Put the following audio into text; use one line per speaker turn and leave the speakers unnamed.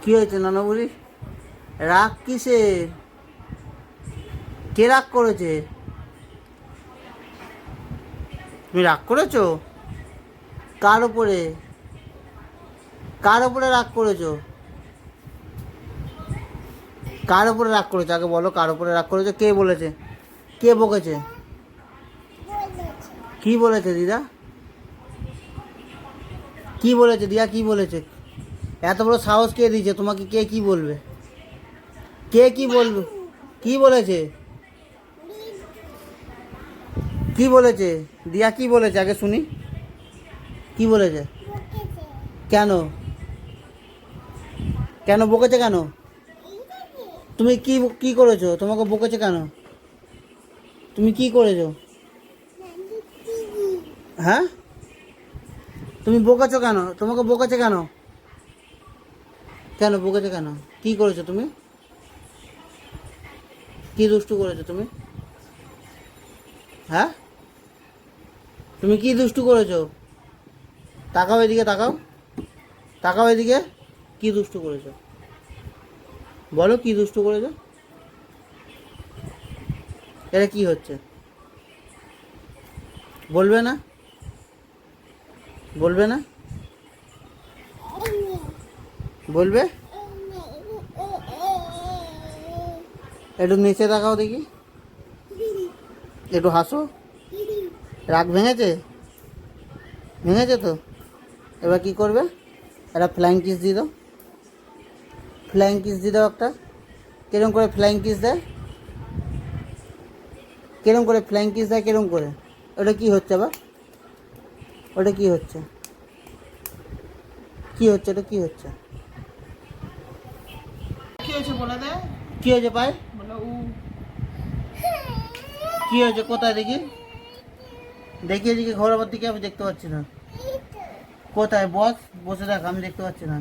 কি হয়েছে নানা বুড়ি? রাগ কিসের? কে রাগ করেছে? তুমি রাগ করেছো? কার ওপরে? কার ওপরে রাগ করেছো? কার ওপরে রাগ করেছো আগে বলো, কার ওপরে রাগ করেছো? কে বলেছে? কে বকেছে? কি বলেছে দিদা? কি বলেছে দিয়া? কি বলেছে? এত বড় সাহস কে দিয়েছে তোমাকে? কে কি বলবে? কে কি বলবে? কি বলেছে? কি বলেছে দিয়া? কি বলেছে আগে শুনি। কি বলেছে? কেন? কেন বকেছে কেন? তুমি কি কি করেছো? তোমাকে বকেছে কেন? তুমি কি করেছো? হ্যাঁ, তুমি বকেছো কেন? তোমাকে বকেছে কেন? কেন বকেছে কেন? কি করেছো তুমি? কি দুষ্টু করেছো তুমি? হ্যাঁ, তুমি কি দুষ্টু করেছো? তাকাও এদিকে, তাকাও, তাকাও এদিকে। কি দুষ্টু করেছো? বলো কি দুষ্টু করেছো? এটা কি হচ্ছে? বলবে না? বলবে না? বলবে? একটু নিচে তাকাও দেখি, একটু হাসো। রাগ ভেঙেছে? ভেঙেছে তো? এবার কি করবে? একটা ফ্লাইং কিস দিয়ে দাও। ফ্লাইং কিস দিয়ে দাও একটা। কিরম করে ফ্লাইং কিস দেয়? কিরম করে ফ্লাইং কিস দেয়? কিরম করে? ওটা কি হচ্ছে আবার? ওটা কি হচ্ছে? কি হচ্ছে? ওটা কি হচ্ছে?
কি হয়েছে বলে দে।
কি হয়েছে পায়ে?
বলে উ
কি হয়েছে? কোথায় দেখি? দেখি এদিকে, ঘোরাবার দিকে আমি দেখতে পাচ্ছি না। কোথায়? বস, বসে দেখ, আমি দেখতে পাচ্ছি না।